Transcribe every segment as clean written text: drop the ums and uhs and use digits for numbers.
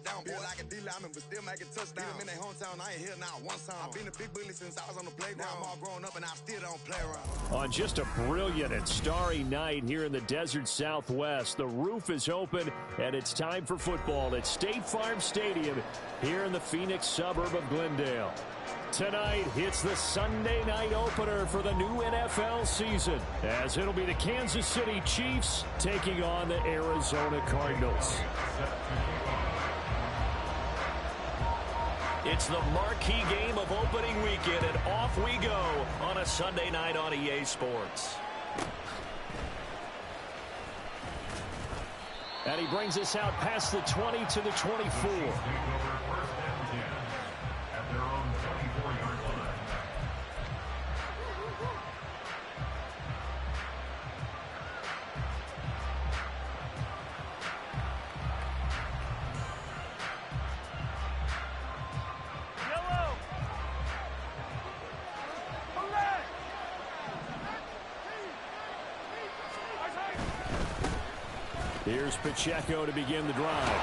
down. Feel like a D-lineman, but still making touchdowns. Beat them in their hometown, I ain't here now one time. I've been a big bully since I was on the playground. Now I'm all grown up and I still don't play around. On just a brilliant and starry night here in the desert Southwest, the roof is open and it's time for football at State Farm Stadium here in the Phoenix suburb of Glendale. Tonight, it's the Sunday night opener for the new NFL season, as it'll be the Kansas City Chiefs taking on the Arizona Cardinals. It's the marquee game of opening weekend, and off we go on a Sunday night on EA Sports. And he brings us out past the 20 to the 24. Here's Pacheco to begin the drive.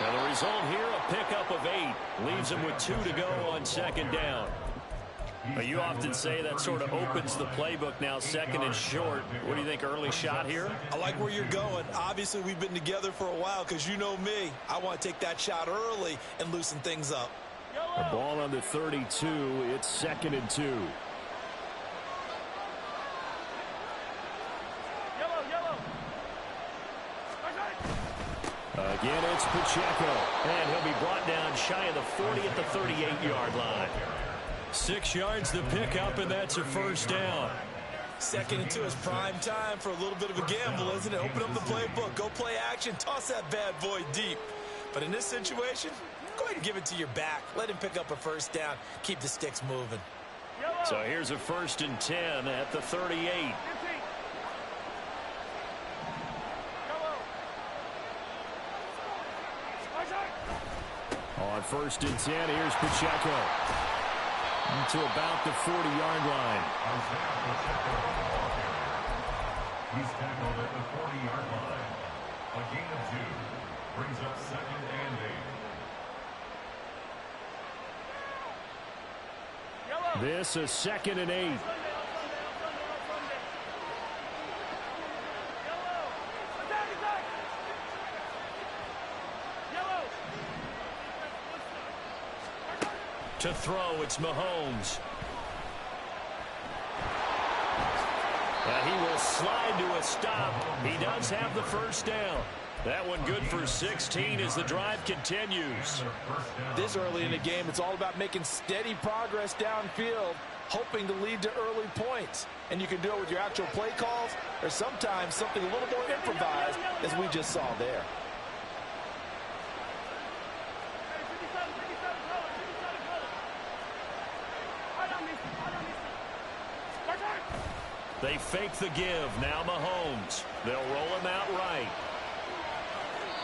And the result here, a pickup of 8. Leaves him with 2 to go on second down. But you often say that sort of opens the playbook now, second and short. What do you think, early shot here? I like where you're going. Obviously, we've been together for a while because you know me. I want to take that shot early and loosen things up. A ball on the 32. It's second and 2. Again, it's Pacheco, and he'll be brought down shy of the 40 at the 38-yard line. 6 yards the pickup, and that's a first down. Second and 2 is prime time for a little bit of a gamble, isn't it? Open up the playbook, go play action, toss that bad boy deep. But in this situation, go ahead and give it to your back. Let him pick up a first down, keep the sticks moving. So here's a 1st and 10 at the 38. On 1st and 10, here's Pacheco to about the 40-yard line. He's tackled at the 40-yard line. A gain of 2 brings up 2nd and 8. This is 2nd and 8. To throw, it's Mahomes. And he will slide to a stop. He does have the first down. That one good for 16 as the drive continues. This early in the game, it's all about making steady progress downfield, hoping to lead to early points. And you can do it with your actual play calls or sometimes something a little more improvised, as we just saw there. They fake the give. Now Mahomes. They'll roll him out right.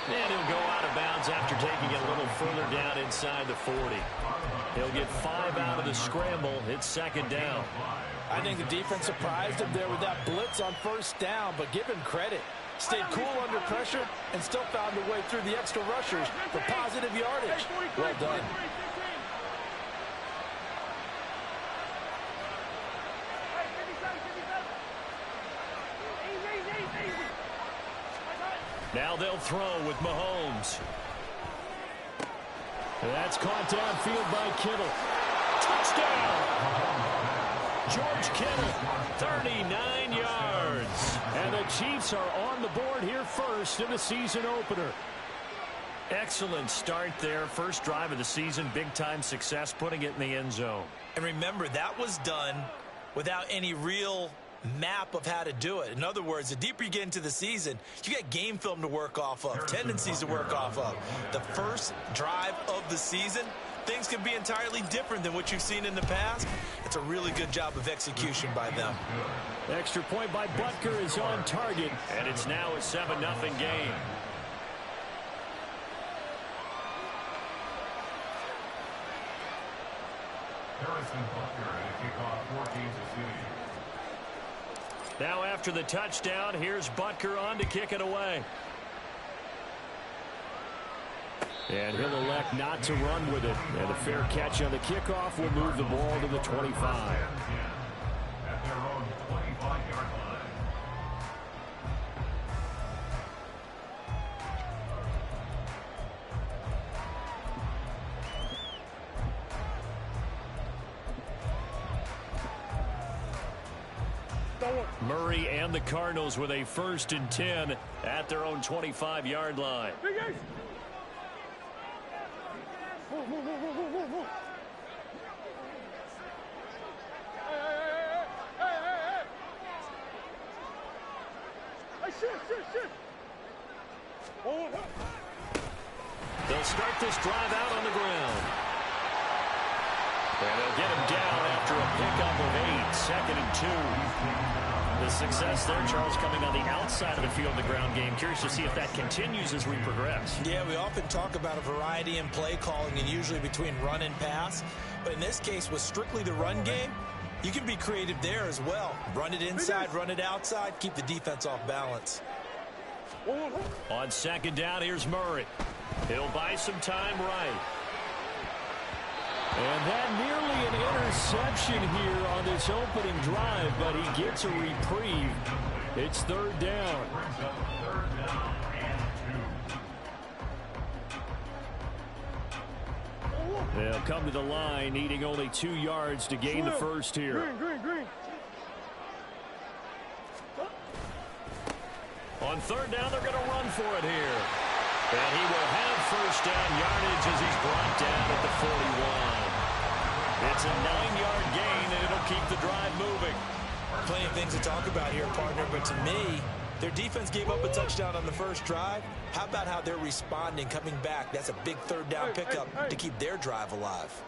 And he'll go out of bounds after taking it a little further down inside the 40. He'll get 5 out of the scramble. It's second down. I think the defense surprised him there with that blitz on first down, but give him credit. Stayed cool under pressure and still found a way through the extra rushers for positive yardage. Well done. Now they'll throw with Mahomes. That's caught downfield by Kittle. Touchdown! George Kittle, 39 yards. And the Chiefs are on the board here first in the season opener. Excellent start there. First drive of the season, big-time success, putting it in the end zone. And remember, that was done without any real map of how to do it. In other words, the deeper you get into the season, you get game film to work off of, tendencies to work off of. The first drive of the season, things can be entirely different than what you've seen in the past. It's a really good job of execution by them. Extra point by Butker is on target, and it's now a 7-0 game. Harrison Butker at a kickoff for Kansas City. Now after the touchdown, here's Butker on to kick it away. And he'll elect not to run with it. And a fair catch on the kickoff will move the ball to the 25. At their own 25-yard line. Murray and the Cardinals with a 1st and 10 at their own 25-yard line. They'll start this drive out on the ground. And they'll get him down after a pickup of 8, 2nd and 2. The success there, Charles, coming on the outside of the field, the ground game. Curious to see if that continues as we progress. Yeah, we often talk about a variety in play calling and usually between run and pass. But in this case, with strictly the run game, you can be creative there as well. Run it inside, run it outside, keep the defense off balance. On 2nd down, here's Murray. He'll buy some time right. And that nearly an interception here on this opening drive, but he gets a reprieve. It's 3rd down. They'll come to the line, needing only 2 yards to gain the first here. Green. On 3rd down, they're going to run for it here. And he will have 1st down yardage as he's brought down at the 41. It's a 9-yard gain, and it'll keep the drive moving. Plenty of things to talk about here, partner, but to me, their defense gave up a touchdown on the first drive. How about how they're responding, coming back? That's a big 3rd down pickup to keep their drive alive.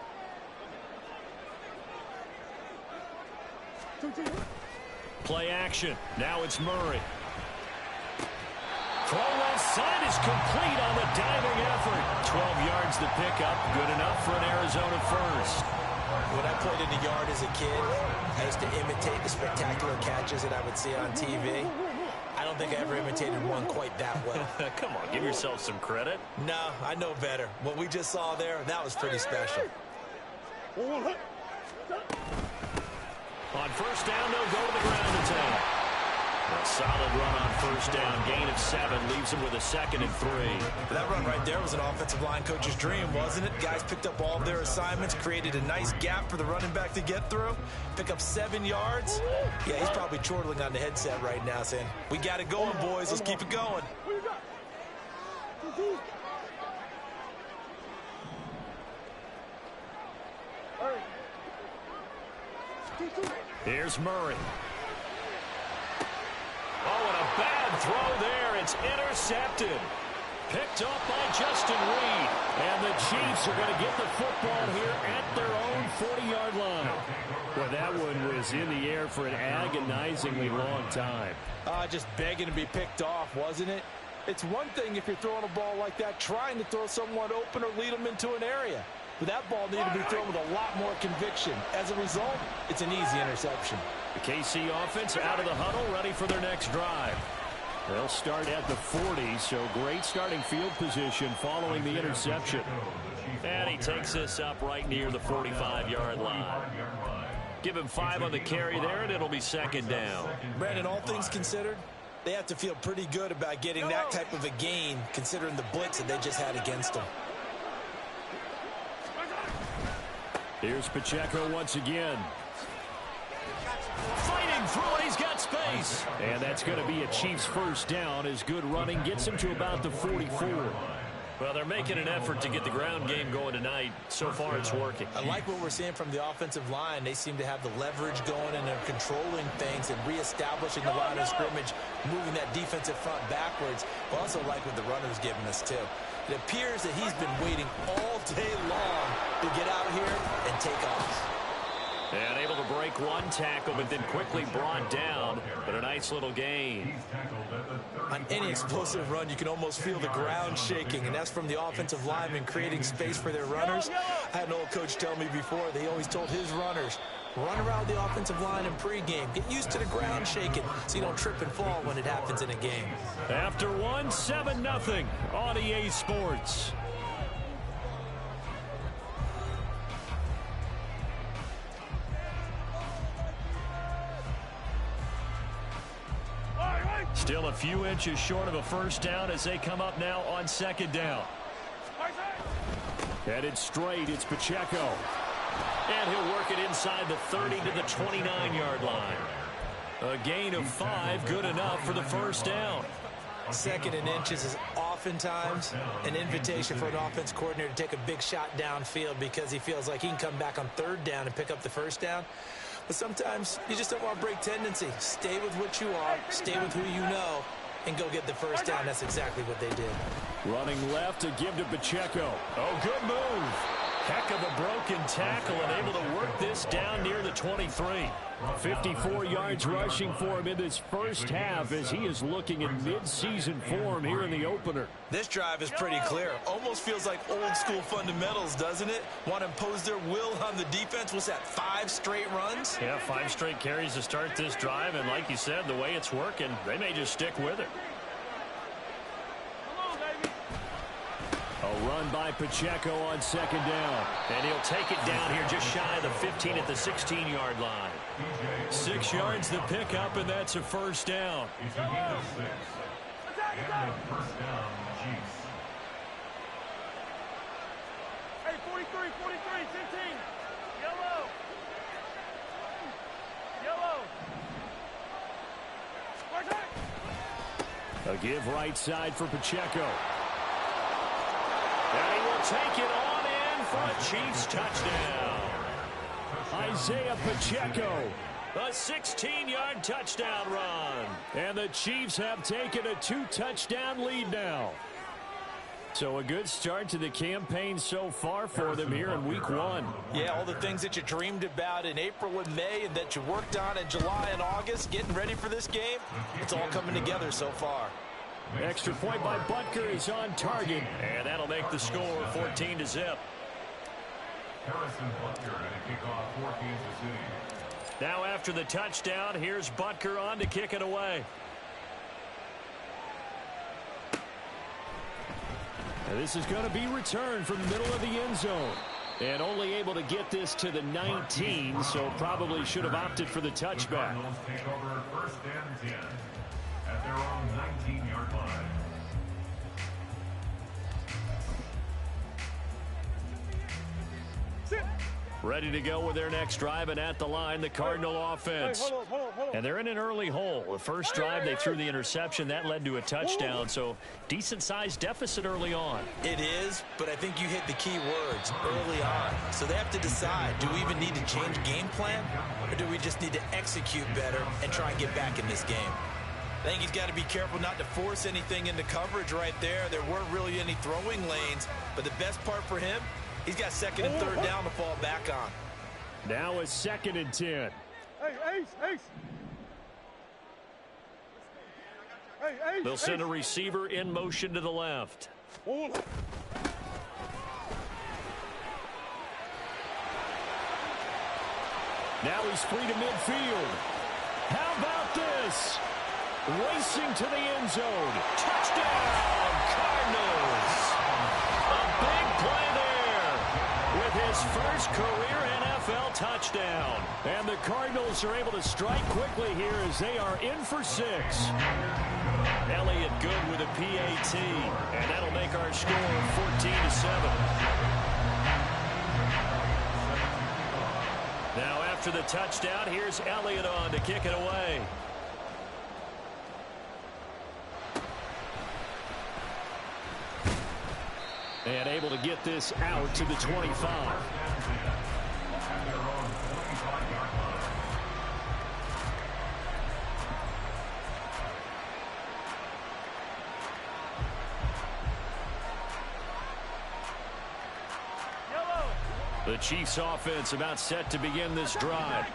Play action. Now it's Murray. Throw left side is complete on the diving effort. 12 yards to pick up. Good enough for an Arizona first. When I played in the yard as a kid, I used to imitate the spectacular catches that I would see on TV. I don't think I ever imitated one quite that well. Come on, give yourself some credit. No, I know better. What we just saw there, that was pretty special. On 1st down, they'll go to the ground attack. A solid run on 1st down. Gain of 7 leaves him with a 2nd and 3. That run right there was an offensive line coach's dream, wasn't it? Guys picked up all of their assignments, created a nice gap for the running back to get through, pick up 7 yards. Yeah, he's probably chortling on the headset right now saying, we got it going, boys. Let's keep it going. Here's Murray. Oh, and a bad throw there. It's intercepted. Picked up by Justin Reed. And the Chiefs are going to get the football here at their own 40-yard line. Well, that one was in the air for an agonizingly long time. Just begging to be picked off, wasn't it? It's one thing if you're throwing a ball like that, trying to throw someone open or lead them into an area. But that ball needed to be thrown with a lot more conviction. As a result, it's an easy interception. The KC offense out of the huddle, ready for their next drive. They'll start at the 40, so great starting field position following the interception. And he takes this up right near the 45-yard line. Give him 5 on the carry there, and it'll be 2nd down. Brandon, all things considered, they have to feel pretty good about getting that type of a gain, considering the blitz that they just had against them. Here's Pacheco once again. Fighting through it, he's got space. And that's going to be a Chiefs 1st down as good running gets him to about the 44. Well, they're making an effort to get the ground game going tonight. So far, it's working. I like what we're seeing from the offensive line. They seem to have the leverage going, and they're controlling things and reestablishing the line of scrimmage, moving that defensive front backwards. I also like what the runner's giving us, too. It appears that he's been waiting all day long to get out here and take off. And able to break one tackle, but then quickly brought down. But a nice little gain. On any explosive run, you can almost feel the ground shaking, and that's from the offensive linemen creating space for their runners. I had an old coach tell me before, they always told his runners, run around the offensive line in pregame. Get used to the ground shaking so you don't trip and fall when it happens in a game. After one, 7-0 on EA Sports. Still a few inches short of a first down as they come up now on second down. Headed straight, it's Pacheco. And he'll work it inside the 30 to the 29-yard line. A gain of 5, good enough for the first down. Second and inches is oftentimes an invitation for an offense coordinator to take a big shot downfield because he feels like he can come back on third down and pick up the first down. But sometimes you just don't want to break tendency. Stay with what you are, stay with who you know, and go get the first down. That's exactly what they did. Running left to give to Pacheco. Oh, good move. Heck of a broken tackle and able to work this down near the 23. 54 yards rushing for him in this first half as he is looking in mid-season form here in the opener. This drive is pretty clear. Almost feels like old school fundamentals, doesn't it? Want to impose their will on the defense. What's that, 5 straight runs? Yeah, 5 straight carries to start this drive. And like you said, the way it's working, they may just stick with it. A run by Pacheco on second down. And he'll take it down here just shy of the 15 at the 16-yard line. 6 yards the pickup, and that's a first down. It's a gain of 6. And a first down, Chiefs. Hey, 43, 15. Yellow. A give right side for Pacheco. And he will take it on in for a Chiefs touchdown. Isaiah Pacheco, a 16-yard touchdown run. And the Chiefs have taken a 2-touchdown lead now. So a good start to the campaign so far for them here in week 1. Yeah, all the things that you dreamed about in April and May and that you worked on in July and August, getting ready for this game, it's all coming together so far. Extra point by Butker is on target, and that'll make the score 14-0. Harrison Butker and a kickoff for Kansas City. Now after the touchdown, here's Butker on to kick it away. And this is going to be returned from the middle of the end zone. And only able to get this to the 19, so probably should have opted for the touchback. The Cardinals take over first and 10 at their own 19-yard line. Ready to go with their next drive, and at the line, the Cardinal offense. Hey, hold on. And they're in an early hole. The first drive, they threw the interception. That led to a touchdown, so decent-sized deficit early on. It is, but I think you hit the key words early on. So they have to decide, do we even need to change game plan, or do we just need to execute better and try and get back in this game? I think he's got to be careful not to force anything into coverage right there. There weren't really any throwing lanes, but the best part for him, he's got second and third down to fall back on. Now a 2nd and 10. Hey, Ace. Hey, Ace. They'll send a receiver in motion to the left. Now he's free to midfield. How about this? Racing to the end zone. Touchdown, Cardinals. A big play there with his first career NFL touchdown. And the Cardinals are able to strike quickly here as they are in for 6. Elliott good with a PAT. And that'll make our score 14-7. Now after the touchdown, here's Elliott on to kick it away. And able to get this out to the 25. The Chiefs offense about set to begin this drive.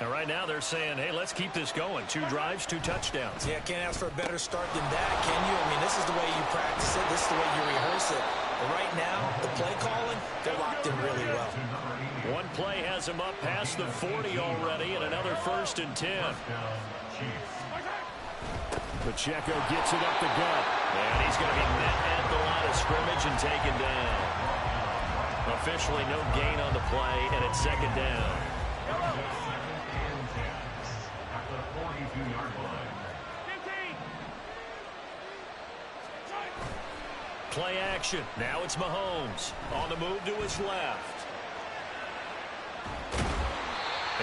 And right now they're saying, hey, let's keep this going. 2 drives, 2 touchdowns. Yeah, can't ask for a better start than that, can you? I mean, this is the way you practice it. This is the way you rehearse it. But right now, the play calling, they're locked in really well. One play has him up past the 40 already, and another 1st and 10. Pacheco gets it up the gut. And he's going to be met at the line of scrimmage and taken down. Officially no gain on the play, and it's 2nd down. Play action. Now it's Mahomes on the move to his left.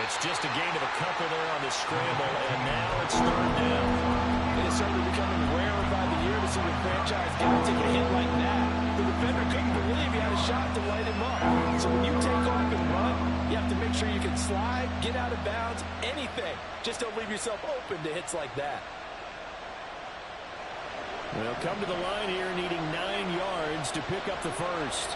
It's just a gain of a couple there on the scramble, and now it's third down. It is certainly becoming rarer by the year to see the franchise guy take a hit like that. The defender couldn't believe he had a shot to light him up. So when you take off and run, you have to make sure you can slide, get out of bounds, anything. Just don't leave yourself open to hits like that. They'll come to the line here needing 9 yards to pick up the first.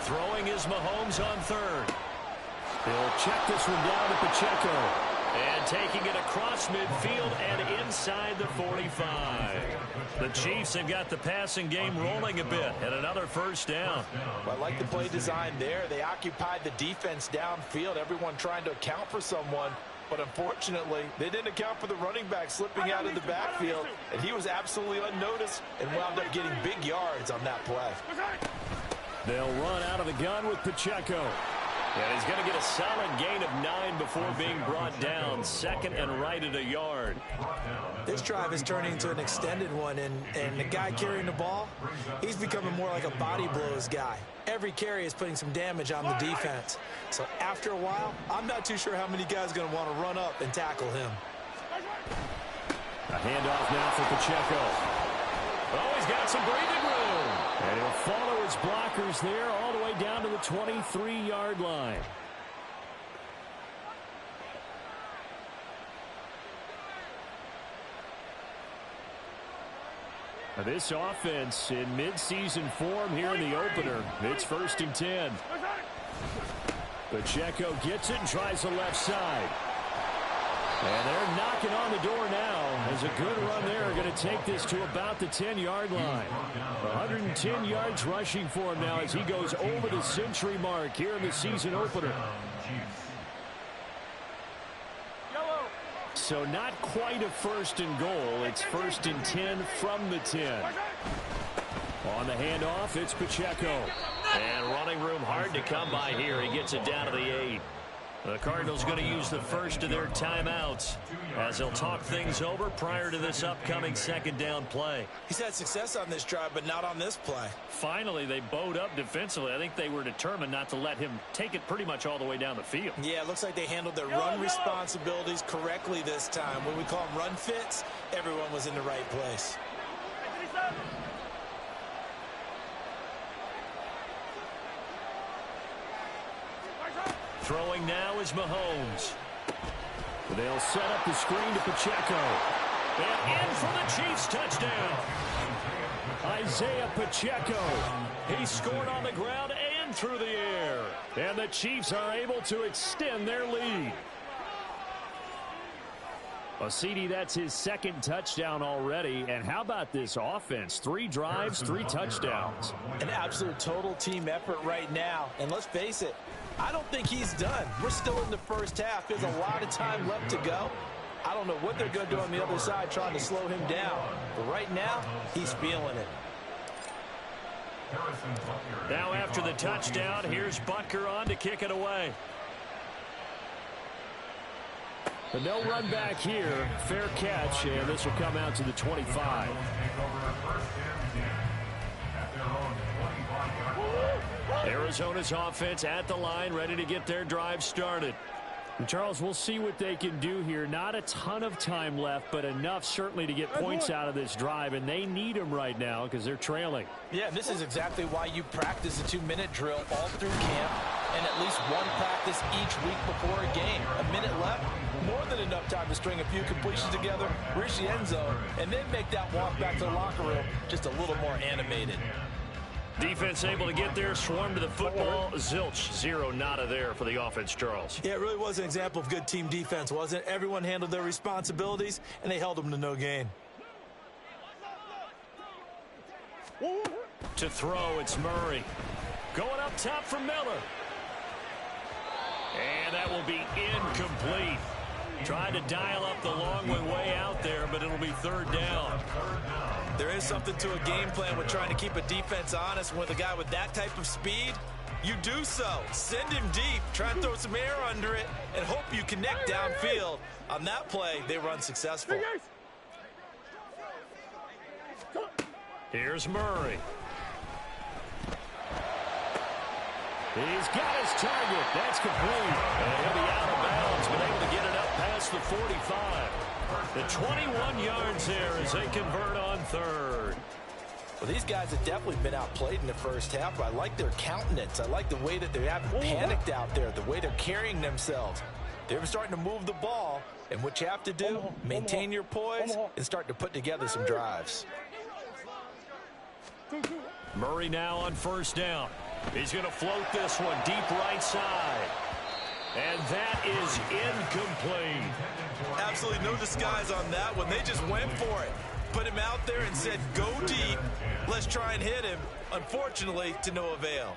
Throwing is Mahomes on third. He'll check this one down to Pacheco. And taking it across midfield and inside the 45. The Chiefs have got the passing game rolling a bit and another first down. Well, I like the play design there. They occupied the defense downfield, everyone trying to account for someone. But unfortunately, they didn't account for the running back slipping out of the backfield. And he was absolutely unnoticed and wound up getting big yards on that play. They'll run out of the gun with Pacheco. And he's going to get a solid gain of 9 before being brought down. Second and right at a yard. This drive is turning into an extended one, and the guy carrying the ball, he's becoming more like a body blows guy. Every carry is putting some damage on the defense. So after a while, I'm not too sure how many guys are going to want to run up and tackle him. A handoff now for Pacheco. Oh, he's got some breathing room. And he'll follow his blockers there all the way down to the 23-yard line. This offense in midseason form here in the opener. It's 1st and 10. Pacheco gets it and tries the left side. And they're knocking on the door now as a good run there are going to take this to about the 10-yard line. 110 yards rushing for him now as he goes over the century mark here in the season opener. So not quite a 1st and goal. It's 1st and 10 from the 10. On the handoff, it's Pacheco. And running room hard to come by here. He gets it down to the 8. The Cardinals going to use the first of their timeouts as they'll talk things over prior to this upcoming 2nd down play. He's had success on this drive, but not on this play. Finally, they bowed up defensively. I think they were determined not to let him take it pretty much all the way down the field. Yeah, it looks like they handled their run responsibilities correctly this time. When we call them run fits, everyone was in the right place. Throwing now is Mahomes. They'll set up the screen to Pacheco. And in for the Chiefs touchdown. Isaiah Pacheco. He scored on the ground and through the air. And the Chiefs are able to extend their lead. Well, CD, that's his 2nd touchdown already. And how about this offense? 3 drives, 3 touchdowns. An absolute total team effort right now. And let's face it, I don't think he's done. We're still in the first half. There's a lot of time left to go. I don't know what they're going to do on the other side trying to slow him down. But right now, he's feeling it. Now after the touchdown, here's Butker on to kick it away. But no run back here. Fair catch, and this will come out to the 25. Arizona's offense at the line, ready to get their drive started. And Charles, we'll see what they can do here. Not a ton of time left, but enough certainly to get points out of this drive, and they need them right now because they're trailing. Yeah, this is exactly why you practice a 2-minute drill all through camp and at least one practice each week before a game. A minute left, more than enough time to string a few completions together, reach the end zone, and then make that walk back to the locker room just a little more animated. Defense able to get there, swarm to the football. Zilch, 0 nada there for the offense, Charles. Yeah, it really was an example of good team defense, wasn't it? Everyone handled their responsibilities, and they held them to no gain. To throw, it's Murray. Going up top for Miller. And that will be incomplete. Tried to dial up the long way out there, but it'll be 3rd down. There is something to a game plan with trying to keep a defense honest with a guy with that type of speed. you do so. Send him deep, try and throw some air under it, and hope you connect downfield. On that play, they were unsuccessful. Here's Murray. He's got his target. That's complete. And he'll be out of bounds, but able to get it up past the 45. The 21 yards there as they convert on third. Well, these guys have definitely been outplayed in the first half, but I like their countenance. I like the way that they haven't panicked out there, the way they're carrying themselves. They're starting to move the ball, and what you have to do, maintain your poise and start to put together some drives. Murray now on first down. He's going to float this one deep right side. And that is incomplete. Absolutely no disguise on that one. They just went for it. Put him out there and said, go deep. Let's try and hit him. Unfortunately, to no avail.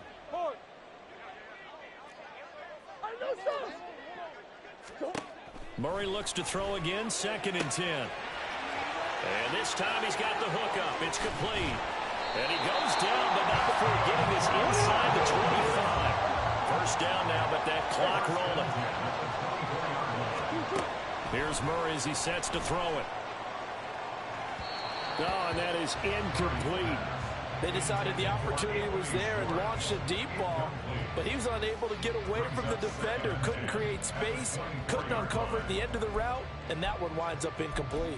Murray looks to throw again, 2nd and 10. And this time he's got the hook up. It's complete. And he goes down, but not before getting this inside the 25. First down now, but that clock rolling. Here's Murray as he sets to throw it. Oh, and that is incomplete. They decided the opportunity was there and launched a deep ball, but he was unable to get away from the defender. Couldn't create space, couldn't uncover the end of the route, and that one winds up incomplete.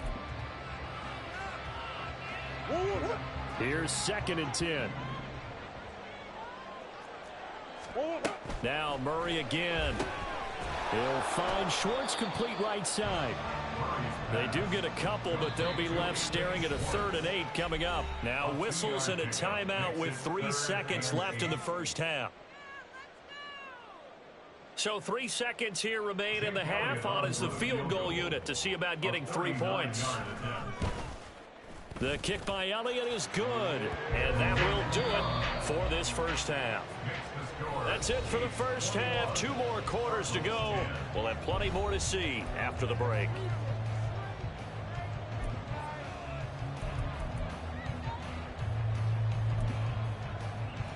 Here's 2nd and 10. Now Murray again. He'll find Schwartz complete right side. They do get a couple, but they'll be left staring at a 3rd and 8 coming up. Now whistles and a timeout with 3 seconds left in the first half. So 3 seconds here remain in the half. On is the field goal unit to see about getting 3 points. The kick by Elliott is good, and that will do it for this first half. That's it for the first half. 2 more quarters to go. We'll have plenty more to see after the break.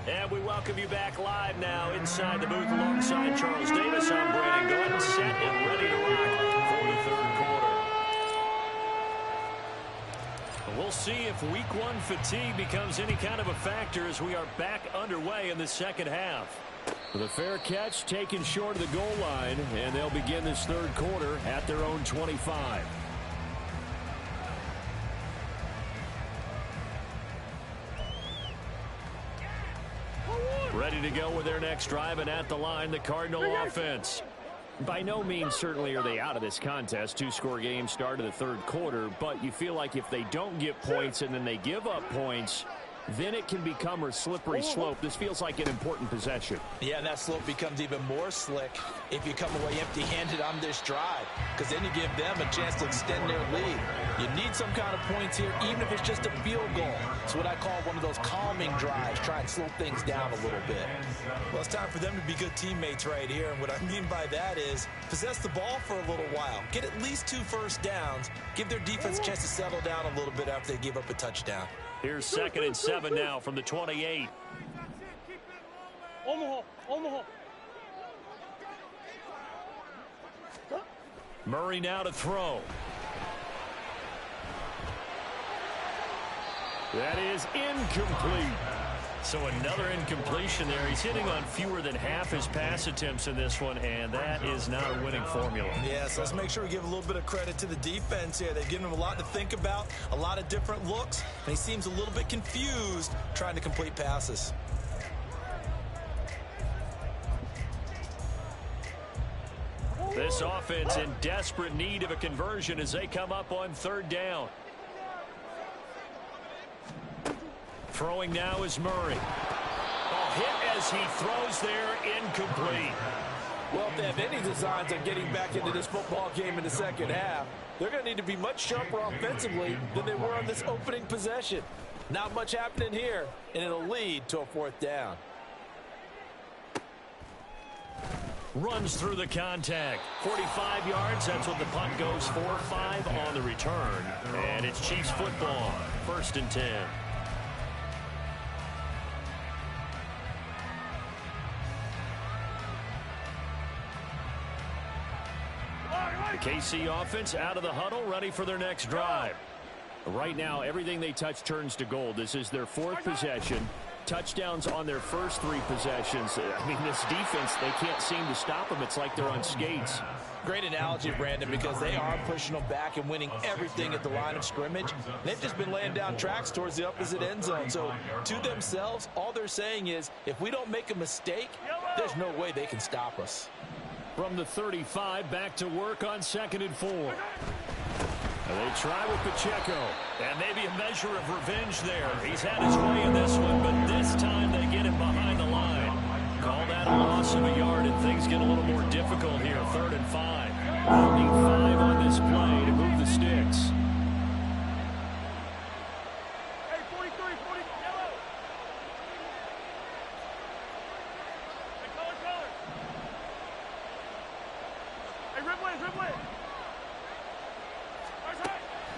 And we welcome you back live now inside the booth alongside Charles Davis. I'm Brandon Glenn, set and ready to rock for the 3rd quarter. We'll see if week 1 fatigue becomes any kind of a factor as we are back underway in the second half. With a fair catch taken short of the goal line, and they'll begin this 3rd quarter at their own 25. Ready to go with their next drive, and at the line, the Cardinal offense. By no means certainly are they out of this contest. 2-score game start of the 3rd quarter, but you feel like if they don't get points and then they give up points, then it can become a slippery slope. This feels like an important possession. Yeah, and that slope becomes even more slick if you come away empty-handed on this drive, because then you give them a chance to extend their lead. You need some kind of points here, even if it's just a field goal. It's what I call one of those calming drives, try and slow things down a little bit. Well, it's time for them to be good teammates right here, and what I mean by that is possess the ball for a little while, get at least 2 first downs, give their defense a chance to settle down a little bit after they give up a touchdown. Here's 2nd and 7 now from the 28. Omaha. Murray now to throw. That is incomplete. So another incompletion there. He's hitting on fewer than half his pass attempts in this one, and that is not a winning formula. Yes, let's make sure we give a little bit of credit to the defense here. They've given him a lot to think about, a lot of different looks, and he seems a little bit confused trying to complete passes. This offense in desperate need of a conversion as they come up on 3rd down. Throwing now is Murray. Hit as he throws there, incomplete. Well, if they have any designs on getting back into this football game in the second half, they're going to need to be much sharper offensively than they were on this opening possession. Not much happening here, and it'll lead to a 4th down. Runs through the contact. 45 yards, that's what the punt goes for. 5 on the return. And it's Chiefs football, 1st and 10. The KC offense out of the huddle, ready for their next drive. Right now, everything they touch turns to gold. This is their 4th possession. Touchdowns on their first 3 possessions. I mean, this defense, they can't seem to stop them. It's like they're on skates. Great analogy, Brandon, because they are pushing them back and winning everything at the line of scrimmage. They've just been laying down tracks towards the opposite end zone. So to themselves, all they're saying is, if we don't make a mistake, there's no way they can stop us. From the 35, back to work on 2nd and 4. They try with Pacheco, and maybe a measure of revenge there. He's had his way in this one, but this time they get him behind the line. Call that a loss of a yard, and things get a little more difficult here. 3rd and 5. Only 5 on this play to move the sticks. Hey, 43, 40, yellow. Hey, color. Hey, Ripley.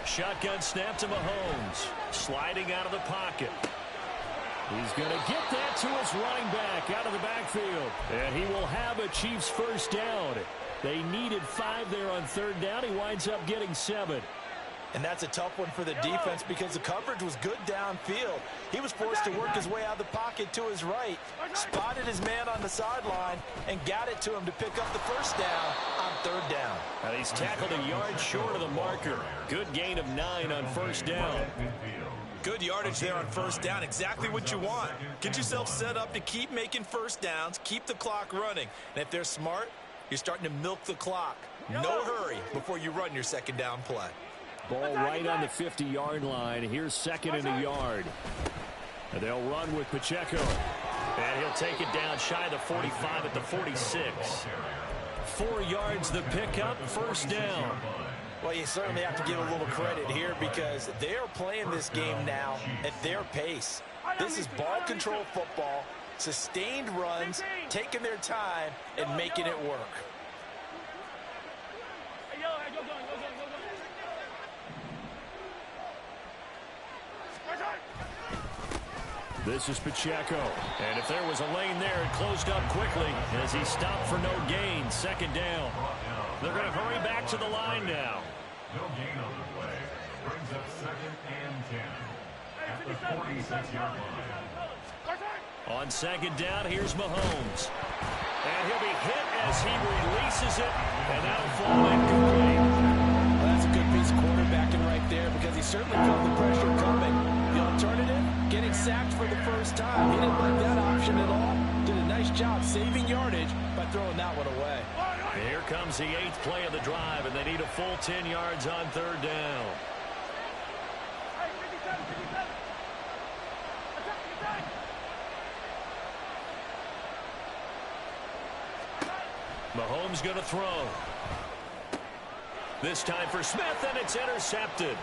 Shotgun snap to Mahomes. Sliding out of the pocket. He's going to get that to his running back out of the backfield. And he will have a Chiefs first down. They needed 5 there on 3rd down. He winds up getting 7. And that's a tough one for the defense because the coverage was good downfield. He was forced to work his way out of the pocket to his right, spotted his man on the sideline, and got it to him to pick up the first down on 3rd down. And he's tackled a yard short of the marker. Good gain of 9 on 1st down. Good yardage there on 1st down. Exactly what you want. Get yourself set up to keep making 1st downs, keep the clock running. And if they're smart, you're starting to milk the clock. No hurry before you run your 2nd down play. Ball right on the 50-yard line. Here's 2nd and a yard. And they'll run with Pacheco. And he'll take it down shy of the 45 at the 46. 4 yards the pickup, 1st down. Well, you certainly have to give a little credit here because they are playing this game now at their pace. This is ball control football, sustained runs, taking their time, and making it work. This is Pacheco. And if there was a lane there, it closed up quickly as he stopped for no gain. 2nd down. They're going to hurry back to the line now. No gain on the play. Brings up 2nd and 10 at the 46-yard line. On 2nd down, here's Mahomes. And he'll be hit as he releases it, and that'll fall incomplete. Well, that's a good piece of quarterbacking right there because he certainly felt the pressure coming. The alternative, getting sacked for the first time. He didn't like that option at all. Did a nice job saving yardage by throwing that one away. Here comes the 8th play of the drive, and they need a full 10 yards on 3rd down. Mahomes going to throw. This time for Smith, and it's intercepted.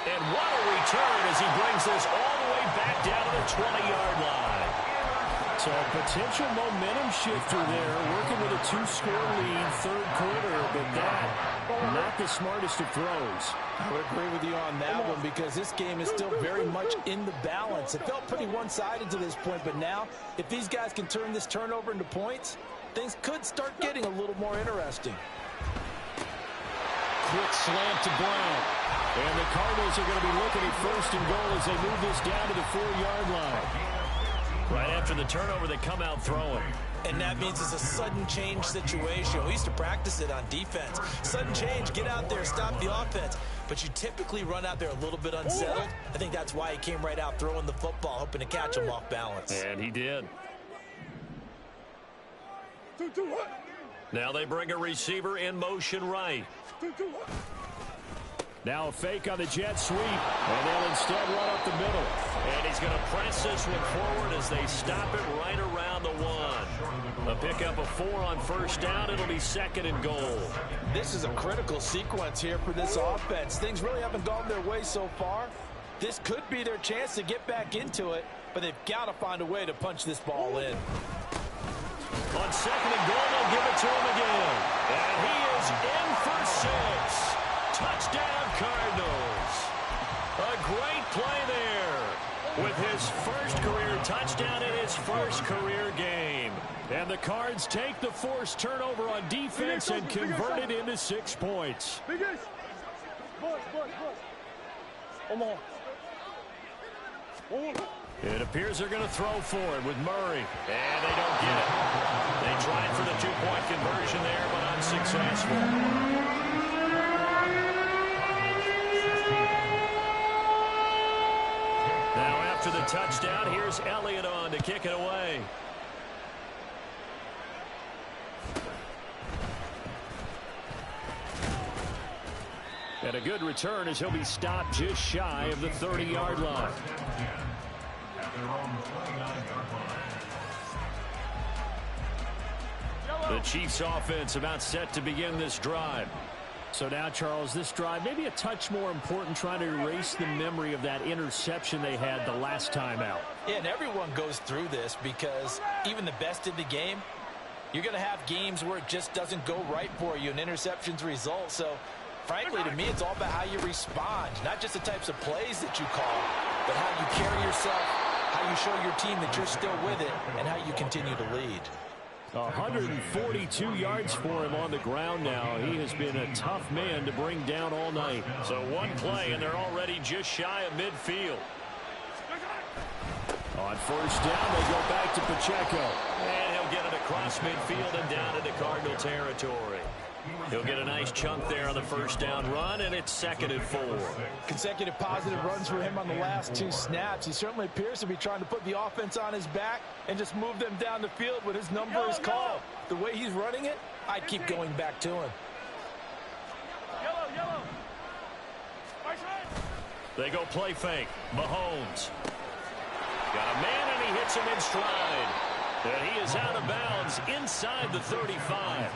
And what a return as he brings this all the way back down to the 20-yard line. So a potential momentum shifter there, working with a 2-score lead, 3rd quarter, but that, not the smartest of throws. I would agree with you on that one because this game is still very much in the balance. It felt pretty one-sided to this point, but now, if these guys can turn this turnover into points, things could start getting a little more interesting. Quick slant to Brown. And the Cardinals are going to be looking at 1st and goal as they move this down to the 4-yard line. Right after the turnover, they come out throwing. And that means it's a sudden change situation. We used to practice it on defense. Sudden change, get out there, stop the offense. But you typically run out there a little bit unsettled. I think that's why he came right out throwing the football, hoping to catch him off balance. And he did. Now they bring a receiver in motion right. Now a fake on the jet sweep, and they'll instead run up the middle. And he's going to press this one forward as they stop it right around the 1. A pickup of 4 on 1st down. It'll be 2nd and goal. This is a critical sequence here for this offense. Things really haven't gone their way so far. This could be their chance to get back into it, but they've got to find a way to punch this ball in. On 2nd and goal, they'll give it to him again. And he is in for 6. Touchdown, Cardinals. A great play there with his first career touchdown in his first career game. And the Cards take the forced turnover on defense and convert it into 6 points. It appears they're going to throw for it with Murray. And they don't get it. They tried for the 2-point conversion there, but unsuccessful. Now after the touchdown, here's Elliott on to kick it away. And a good return as he'll be stopped just shy of the 30-yard line. The Chiefs offense about set to begin this drive. So now, Charles, this drive maybe a touch more important, trying to erase the memory of that interception they had the last time out. Yeah, and everyone goes through this because even the best in the game, you're going to have games where it just doesn't go right for you and interceptions result. So, frankly, to me, it's all about how you respond, not just the types of plays that you call, but how you carry yourself, how you show your team that you're still with it, and how you continue to lead. 142 yards for him on the ground now. He has been a tough man to bring down all night. So one play, and they're already just shy of midfield. On first down, they go back to Pacheco. And he'll get it across midfield and down into Cardinal territory. He'll get a nice chunk there on the first down run, and it's 2nd and 4. Consecutive positive runs for him on the last 2 snaps. He certainly appears to be trying to put the offense on his back and just move them down the field when his number is called. The way he's running it, I'd keep going back to him. Yellow. They go play fake. Mahomes. Got a man, and he hits him in stride. And he is out of bounds inside the 35.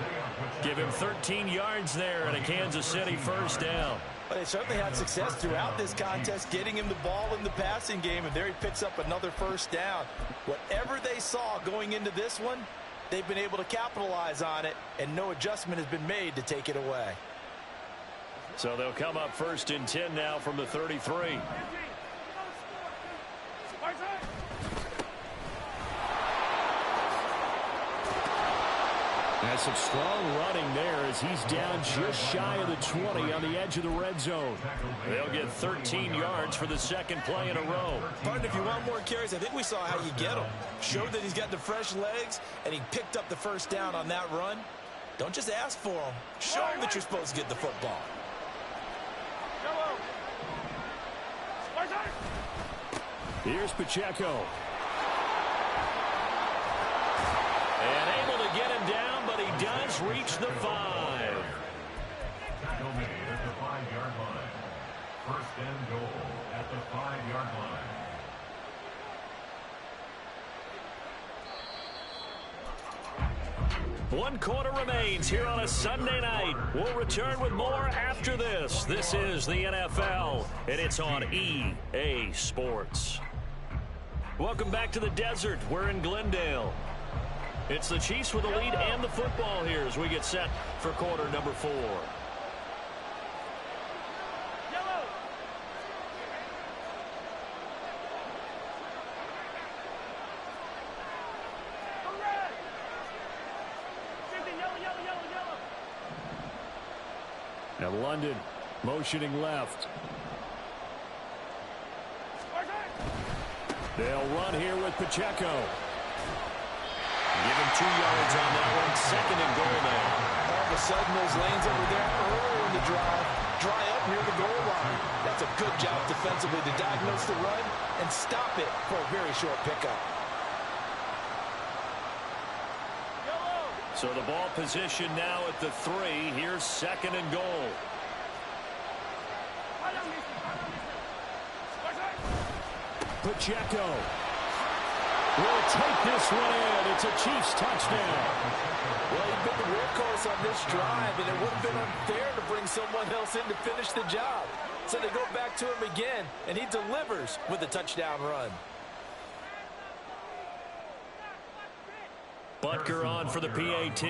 Give him 13 yards there and a Kansas City first down. Well, they certainly had success throughout this contest, getting him the ball in the passing game, and there he picks up another first down. Whatever they saw going into this one, they've been able to capitalize on it, and no adjustment has been made to take it away. So they'll come up 1st and 10 now from the 33. Has some strong running there as he's down just shy of the 20 on the edge of the red zone. They'll get 13 yards for the 2nd play in a row. Partner, if you want more carries, I think we saw how you get him. Showed that he's got the fresh legs, and he picked up the first down on that run. Don't just ask for him. Show him that you're supposed to get the football. Here's Pacheco. And able to get him down, but he does reach the 5. Tackle made at the 5-yard line. 1st and goal at the 5-yard line. One quarter remains here on a Sunday night. We'll return with more after this. This is the NFL, and it's on EA Sports. Welcome back to the desert. We're in Glendale. It's the Chiefs with the lead and the football here as we get set for quarter number 4. Now London motioning left. They'll run here with Pacheco. Give him 2 yards on that one. 2nd and goal now. All of a sudden, those lanes over there earlier in the drive dry up near the goal line. That's a good job defensively to diagnose the run and stop it for a very short pickup. So the ball position now at the 3. Here's 2nd and goal. Pacheco will take this one in. It's a Chiefs touchdown. Well, he's been the workhorse on this drive, and it would have been unfair to bring someone else in to finish the job. So they go back to him again, and he delivers with a touchdown run. Butker on for the PAT.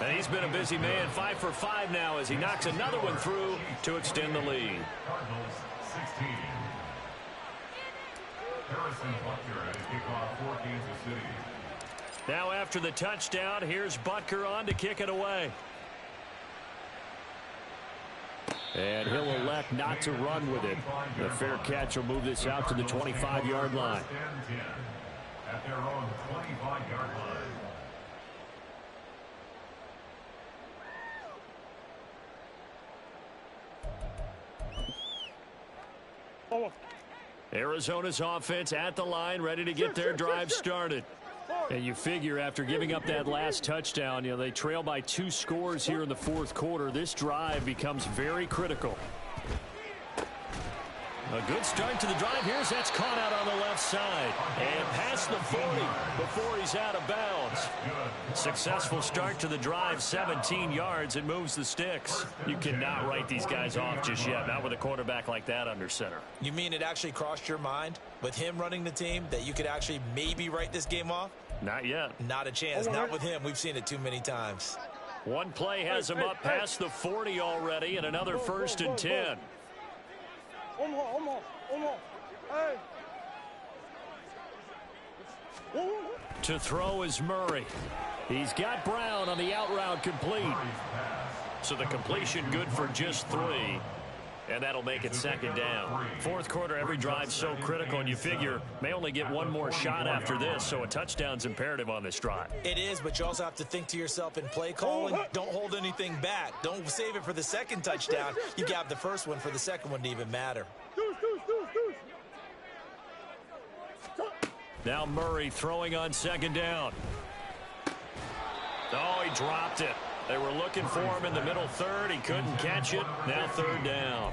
And he's been a busy man. 5 for 5 now as he knocks another one through to extend the lead. Cardinals 16. Harrison Butker to kick off for Kansas City. Now after the touchdown, here's Butker on to kick it away. And he'll elect not to run with it. The fair catch will move this out to the 25-yard line. At their own 25-yard line. Arizona's offense at the line, ready to get their drive started. And you figure after giving up that last touchdown, they trail by 2 scores here in the fourth quarter. This drive becomes very critical. A good start to the drive. That's caught out on the left side. And past the 40 before he's out of bounds. Successful start to the drive, 17 yards. It moves the sticks. You cannot write these guys off just yet, not with a quarterback like that under center. You mean it actually crossed your mind with him running the team that you could actually maybe write this game off? Not yet. Not a chance. Not with him. We've seen it too many times. One play has him up past the 40 already, and another 1st and 10. To throw is Murray. He's got Brown on the out route complete. So the completion good for just 3. And that'll make it 2nd down. Fourth quarter, every drive so critical, and you figure may only get one more shot after this, so a touchdown's imperative on this drive. It is, but you also have to think to yourself in play calling, don't hold anything back. Don't save it for the 2nd touchdown. You got the first one for the 2nd one to even matter. Now Murray throwing on 2nd down. Oh, he dropped it. They were looking for him in the middle 3rd. He couldn't catch it. Now 3rd down.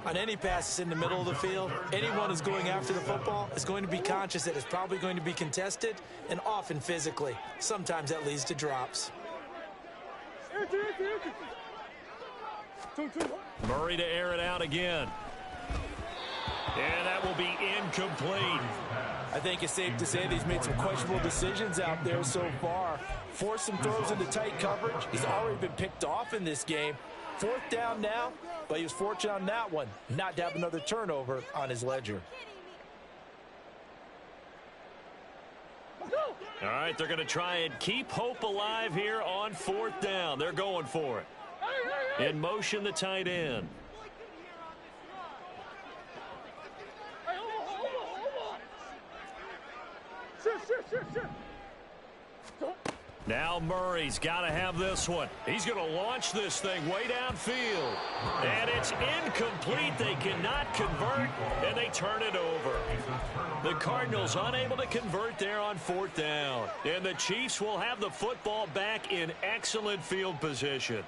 On any passes in the middle of the field, anyone who's going after the football is going to be conscious that it's probably going to be contested and often physically. Sometimes that leads to drops. Murray to air it out again. And that will be incomplete. I think it's safe to say that he's made some questionable decisions out there so far. Forced some throws into tight coverage. He's already been picked off in this game. 4th down now, but he was fortunate on that one not to have another turnover on his ledger. All right, they're going to try and keep hope alive here on 4th down. They're going for it. In motion, the tight end. Now Murray's got to have this one. He's going to launch this thing way downfield. And it's incomplete. They cannot convert, and they turn it over. The Cardinals unable to convert there on 4th down. And the Chiefs will have the football back in excellent field position.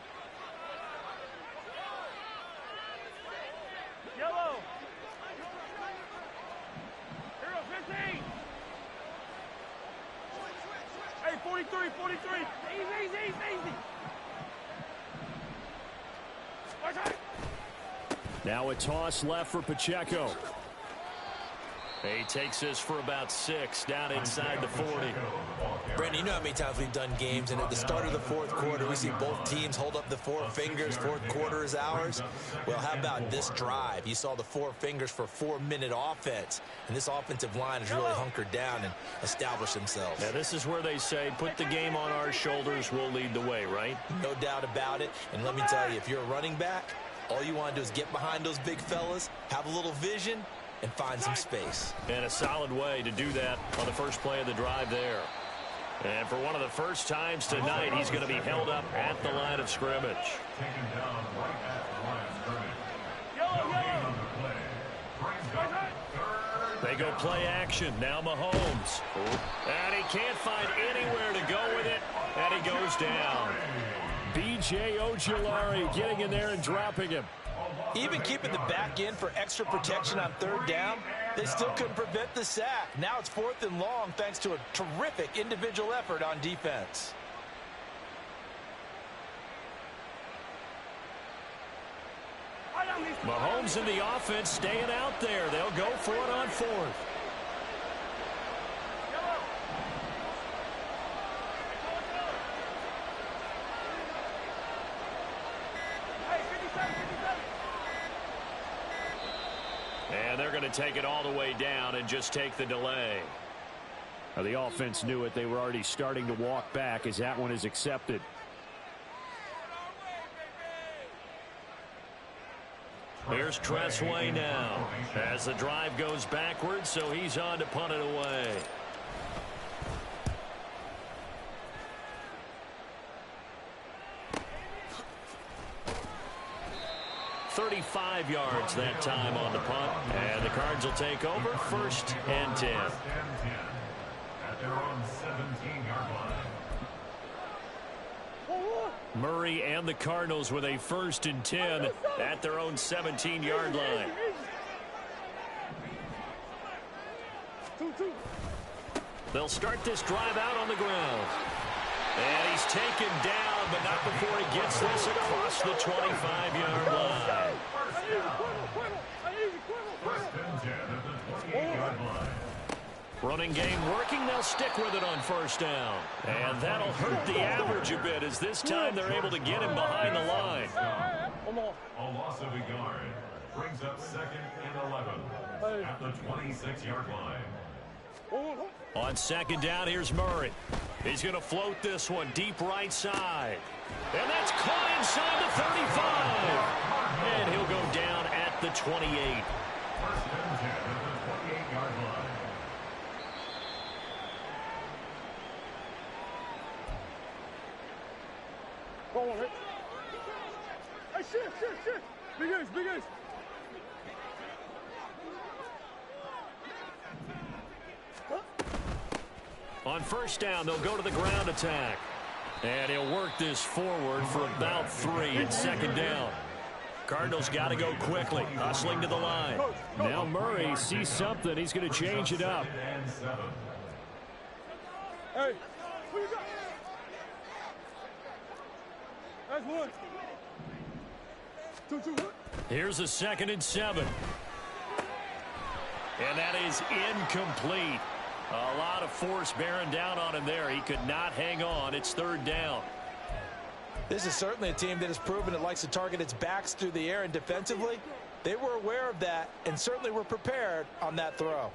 Yellow. Hero 15. Hey, 43, 43. Easy. Now a toss left for Pacheco. He takes this for about 6 down inside the 40. Brandon, you know how many times we've done games, and at the start of the fourth quarter, we see both teams hold up the 4 fingers. Fourth quarter is ours. Well, how about this drive? You saw the 4 fingers for 4-minute offense, and this offensive line has really hunkered down and established themselves. Now, this is where they say, put the game on our shoulders, we'll lead the way, right? No doubt about it. And let me tell you, if you're a running back, all you want to do is get behind those big fellas, have a little vision, and find some space. And a solid way to do that on the first play of the drive there. And for one of the first times tonight, he's going to be held up at the line of scrimmage. Taken down right at the line of scrimmage. Yellow. They go play action. Now Mahomes. And he can't find anywhere to go with it. And he goes down. B.J. Ojulari getting in there and dropping him. Even keeping the back end for extra protection on 3rd down, they still couldn't prevent the sack. Now it's 4th and long thanks to a terrific individual effort on defense. Mahomes and the offense staying out there. They'll go for it on 4th. And they're going to take it all the way down and just take the delay. Now, the offense knew it. They were already starting to walk back as that one is accepted. Here's Tressway now as the drive goes backwards, so he's on to punt it away. 35 yards that time on the punt. And the Cards will take over 1st and 10. At their own 17-yard line. Murray and the Cardinals with a 1st and 10 at their own 17-yard line. They'll start this drive out on the ground. And he's taken down, but not before he gets this across the 25-yard line. First and 10 at the 28-yard line. Running game working. They'll stick with it on 1st down. And that'll hurt the average a bit as this time they're able to get him behind the line. A loss of a yard brings up 2nd and 11 at the 26-yard line. On 2nd down, here's Murray. He's going to float this one deep right side. And that's caught inside the 35. And he'll go down at the 28. First and 10 at the 28-yard line. Go on, Rick. Hey, shit. Big ace. On 1st down, they'll go to the ground attack. And he'll work this forward for about 3 at 2nd down. Cardinals got to go quickly, hustling to the line. Now Murray sees something. He's going to change it up. Hey, who you got? That's one. 2, 2. Here's a 2nd and 7. And that is incomplete. A lot of force bearing down on him there. He could not hang on. It's 3rd down. This is certainly a team that has proven it likes to target its backs through the air, and defensively, they were aware of that and certainly were prepared on that throw.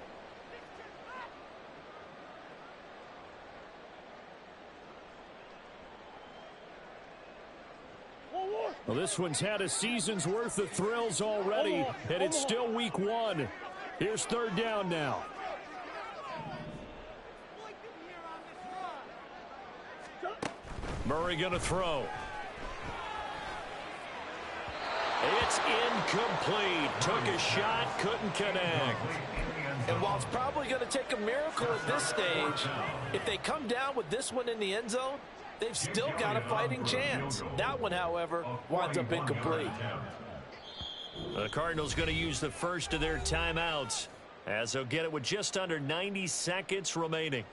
Well, this one's had a season's worth of thrills already, and it's still week 1. Here's 3rd down now. Murray going to throw. It's incomplete. Took a shot, couldn't connect. And while it's probably going to take a miracle at this stage, if they come down with this one in the end zone, they've still got a fighting chance. That one, however, winds up incomplete. The Cardinals going to use the first of their timeouts as they'll get it with just under 90 seconds remaining.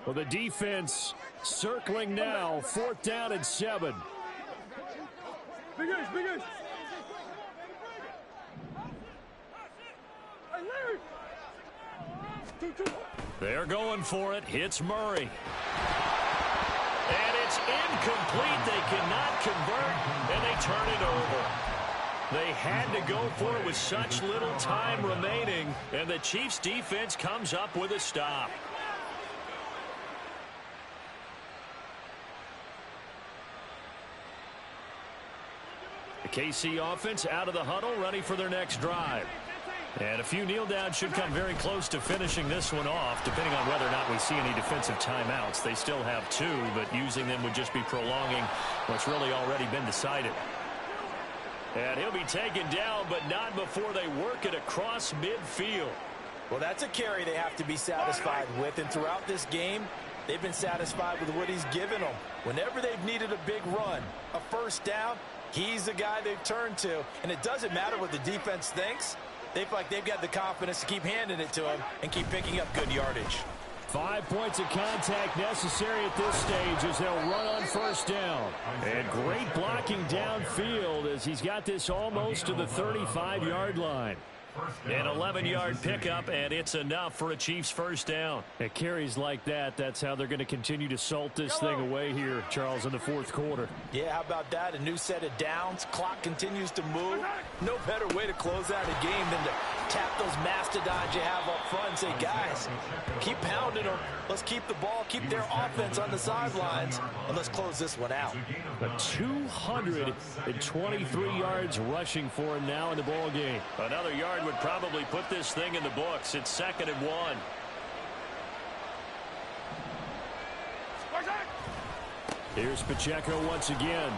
Well, the defense circling now. 4th down and 7. Big ace. Hey, Larry. 2, 2. They're going for it. Hits Murray. And it's incomplete. They cannot convert, and they turn it over. They had to go for it with such little time remaining, and the Chiefs' defense comes up with a stop. The KC offense out of the huddle, ready for their next drive. And a few kneel downs should come very close to finishing this one off, depending on whether or not we see any defensive timeouts. They still have 2, but using them would just be prolonging what's really already been decided. And he'll be taken down, but not before they work it across midfield. Well, that's a carry they have to be satisfied with, and throughout this game, they've been satisfied with what he's given them. Whenever they've needed a big run, a 1st down, he's the guy they've turned to. And it doesn't matter what the defense thinks. They feel like they've got the confidence to keep handing it to him and keep picking up good yardage. 5 points of contact necessary at this stage as they'll run on 1st down. And great blocking downfield as he's got this almost to the 35-yard line. An 11-yard pickup, and it's enough for a Chiefs first down. At carries like that, that's how they're going to continue to salt this thing away here, Charles, in the fourth quarter. Yeah, how about that? A new set of downs. Clock continues to move. No better way to close out a game than to tap those mastodons you have up front and say, guys, keep pounding them. Let's keep the ball, keep their offense on the sidelines, and let's close this one out. But 223 yards rushing for him now in the ball game. Another yard would probably put this thing in the books. It's 2nd and 1. Here's Pacheco once again.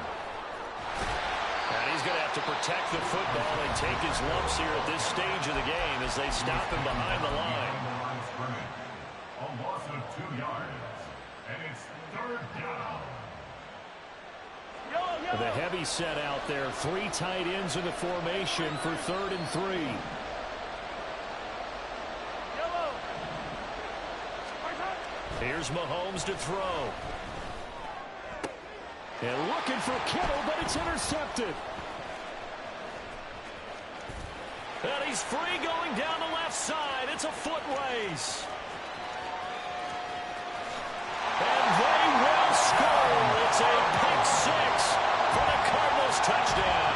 And he's going to have to protect the football and take his lumps here at this stage of the game as they stop him behind the line. A loss of 2 yards, and it's 3rd down. The heavy set out there. 3 tight ends in the formation for 3rd and 3. Here's Mahomes to throw. And looking for Kittle, but it's intercepted. And he's free going down the left side. It's a foot race. And they will score. It's a pick 6 for the Cardinals touchdown.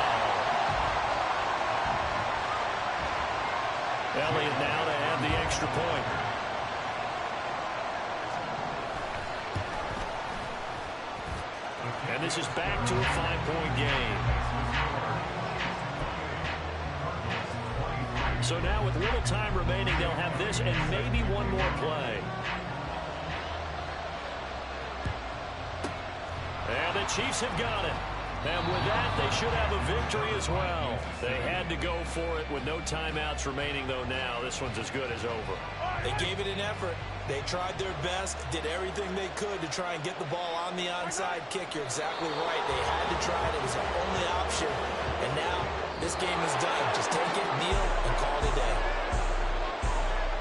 Elliott now to have the extra point. And this is back to a 5-point game. So now with little time remaining, they'll have this and maybe one more play. And the Chiefs have got it. And with that, they should have a victory as well. They had to go for it with no timeouts remaining, though now this one's as good as over. They gave it an effort. They tried their best, did everything they could to try and get the ball on the onside kick. You're exactly right. They had to try it. It was their only option. And now this game is done. Just take it, kneel, and call it a day.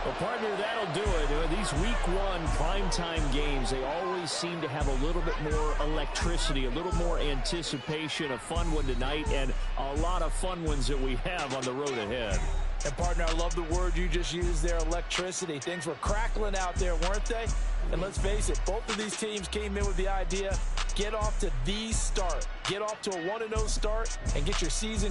Well, partner, that'll do it. These week 1 primetime games, they always seem to have a little bit more electricity, a little more anticipation. A fun one tonight, and a lot of fun ones that we have on the road ahead. And, partner, I love the word you just used there, electricity. Things were crackling out there, weren't they? And let's face it, both of these teams came in with the idea, get off to the start. Get off to a 1-0 start and get your season going.